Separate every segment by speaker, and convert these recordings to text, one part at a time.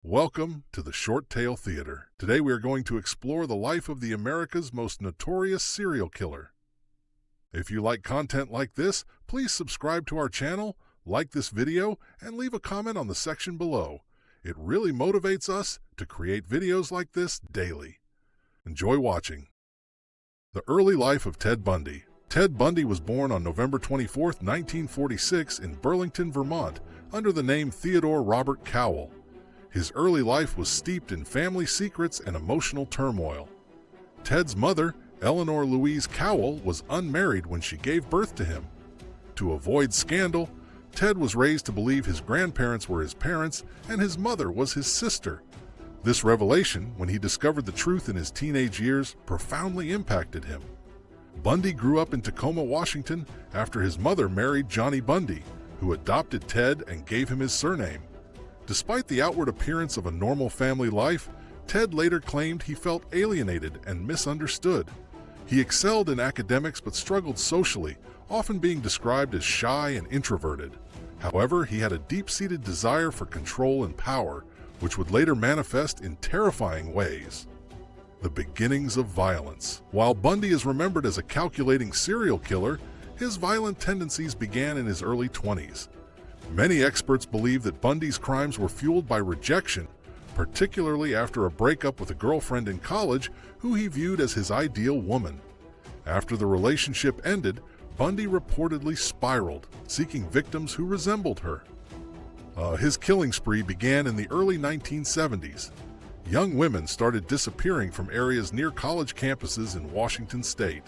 Speaker 1: Welcome to the Short Tale Theater. Today we are going to explore the life of the America's most notorious serial killer. If you like content like this, please subscribe to our channel, like this video, and leave a comment on the section below. It really motivates us to create videos like this daily. Enjoy watching. The early life of Ted Bundy. Ted Bundy was born on November 24, 1946 in Burlington, Vermont, under the name Theodore Robert Cowell. His early life was steeped in family secrets and emotional turmoil. Ted's mother, Eleanor Louise Cowell, was unmarried when she gave birth to him. To avoid scandal, Ted was raised to believe his grandparents were his parents and his mother was his sister. This revelation, when he discovered the truth in his teenage years, profoundly impacted him. Bundy grew up in Tacoma, Washington, after his mother married Johnny Bundy, who adopted Ted and gave him his surname. Despite the outward appearance of a normal family life, Ted later claimed he felt alienated and misunderstood. He excelled in academics but struggled socially, often being described as shy and introverted. However, he had a deep-seated desire for control and power, which would later manifest in terrifying ways. The beginnings of violence. While Bundy is remembered as a calculating serial killer, his violent tendencies began in his early 20s. Many experts believe that Bundy's crimes were fueled by rejection, particularly after a breakup with a girlfriend in college who he viewed as his ideal woman. After the relationship ended, Bundy reportedly spiraled, seeking victims who resembled her. His killing spree began in the early 1970s. Young women started disappearing from areas near college campuses in Washington state.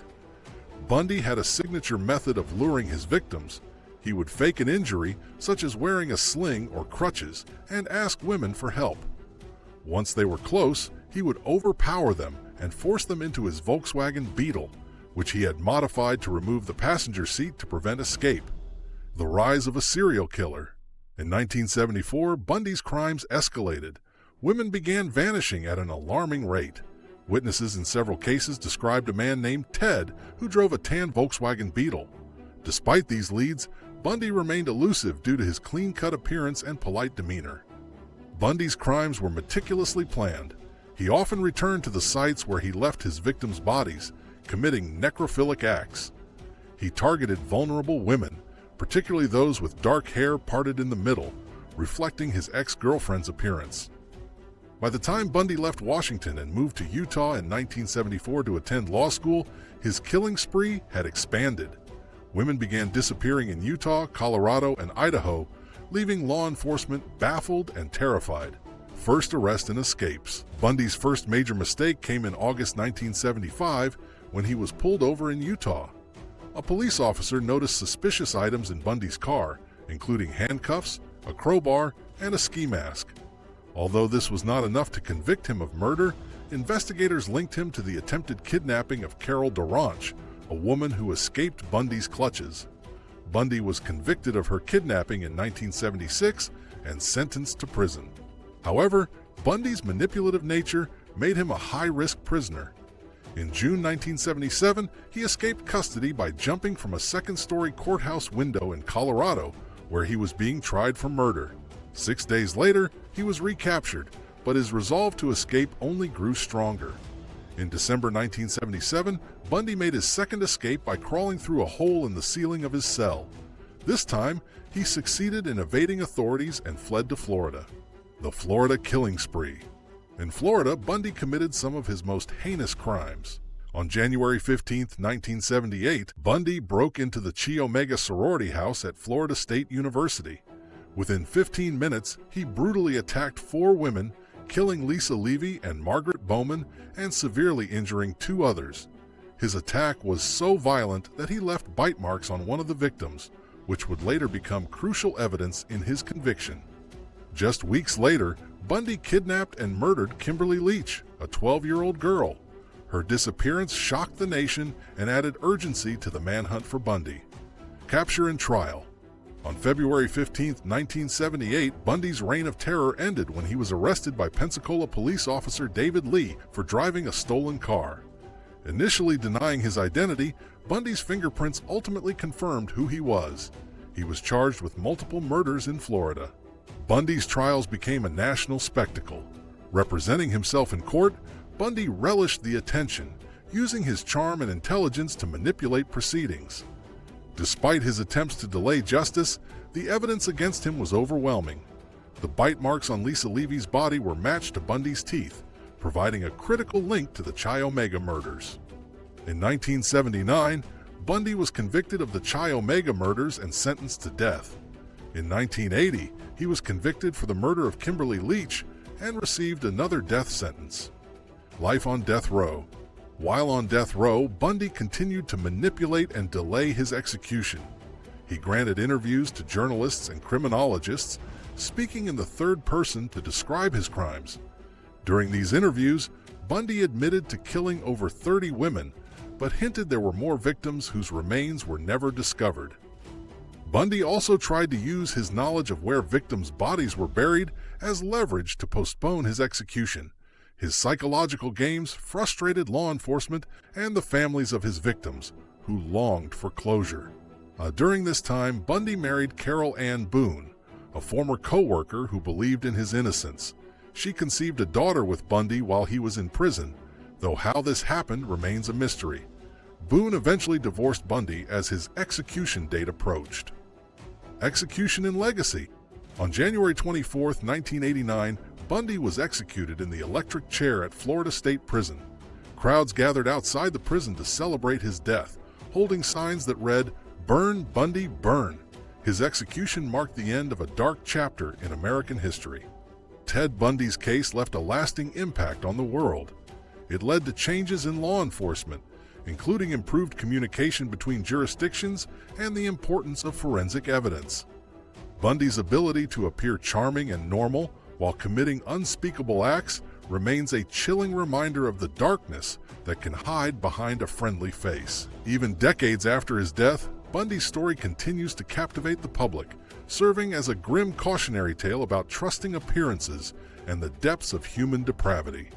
Speaker 1: Bundy had a signature method of luring his victims. He would fake an injury, such as wearing a sling or crutches, and ask women for help. Once they were close, he would overpower them and force them into his Volkswagen Beetle, which he had modified to remove the passenger seat to prevent escape. The rise of a serial killer. In 1974, Bundy's crimes escalated. Women began vanishing at an alarming rate. Witnesses in several cases described a man named Ted who drove a tan Volkswagen Beetle. Despite these leads, Bundy remained elusive due to his clean-cut appearance and polite demeanor. Bundy's crimes were meticulously planned. He often returned to the sites where he left his victims' bodies, committing necrophilic acts. He targeted vulnerable women, particularly those with dark hair parted in the middle, reflecting his ex-girlfriend's appearance. By the time Bundy left Washington and moved to Utah in 1974 to attend law school, his killing spree had expanded. Women began disappearing in Utah, Colorado, and Idaho, leaving law enforcement baffled and terrified. First arrest and escapes. Bundy's first major mistake came in August 1975 when he was pulled over in Utah. A police officer noticed suspicious items in Bundy's car, including handcuffs, a crowbar, and a ski mask. Although this was not enough to convict him of murder, investigators linked him to the attempted kidnapping of Carol Duranch, a woman who escaped Bundy's clutches. Bundy was convicted of her kidnapping in 1976 and sentenced to prison. However, Bundy's manipulative nature made him a high-risk prisoner. In June 1977, he escaped custody by jumping from a second-story courthouse window in Colorado, where he was being tried for murder. 6 days later, he was recaptured, but his resolve to escape only grew stronger. In December 1977, Bundy made his second escape by crawling through a hole in the ceiling of his cell. This time, he succeeded in evading authorities and fled to Florida. The Florida killing spree. In Florida, Bundy committed some of his most heinous crimes. On January 15, 1978, Bundy broke into the Chi Omega sorority house at Florida State University. Within 15 minutes, he brutally attacked 4 women, killing Lisa Levy and Margaret Bowman and severely injuring 2 others. His attack was so violent that he left bite marks on one of the victims, which would later become crucial evidence in his conviction. Just weeks later, Bundy kidnapped and murdered Kimberly Leach, a 12-year-old girl. Her disappearance shocked the nation and added urgency to the manhunt for Bundy. Capture and trial. On February 15, 1978, Bundy's reign of terror ended when he was arrested by Pensacola police officer David Lee for driving a stolen car. Initially denying his identity, Bundy's fingerprints ultimately confirmed who he was. He was charged with multiple murders in Florida. Bundy's trials became a national spectacle. Representing himself in court, Bundy relished the attention, using his charm and intelligence to manipulate proceedings. Despite his attempts to delay justice, the evidence against him was overwhelming. The bite marks on Lisa Levy's body were matched to Bundy's teeth, providing a critical link to the Chi Omega murders. In 1979, Bundy was convicted of the Chi Omega murders and sentenced to death. In 1980, he was convicted for the murder of Kimberly Leach and received another death sentence. Life on death row. While on death row, Bundy continued to manipulate and delay his execution. He granted interviews to journalists and criminologists, speaking in the third person to describe his crimes. During these interviews, Bundy admitted to killing over 30 women, but hinted there were more victims whose remains were never discovered. Bundy also tried to use his knowledge of where victims' bodies were buried as leverage to postpone his execution. His psychological games frustrated law enforcement and the families of his victims, who longed for closure. During this time, Bundy married Carol Ann Boone, a former co-worker who believed in his innocence. She conceived a daughter with Bundy while he was in prison, though how this happened remains a mystery. Boone eventually divorced Bundy as his execution date approached. Execution and legacy. On January 24, 1989, Bundy was executed in the electric chair at Florida State Prison. Crowds gathered outside the prison to celebrate his death, holding signs that read, "Burn, Bundy, burn." His execution marked the end of a dark chapter in American history. Ted Bundy's case left a lasting impact on the world. It led to changes in law enforcement, including improved communication between jurisdictions and the importance of forensic evidence. Bundy's ability to appear charming and normal while committing unspeakable acts remains a chilling reminder of the darkness that can hide behind a friendly face. Even decades after his death, Bundy's story continues to captivate the public, serving as a grim cautionary tale about trusting appearances and the depths of human depravity.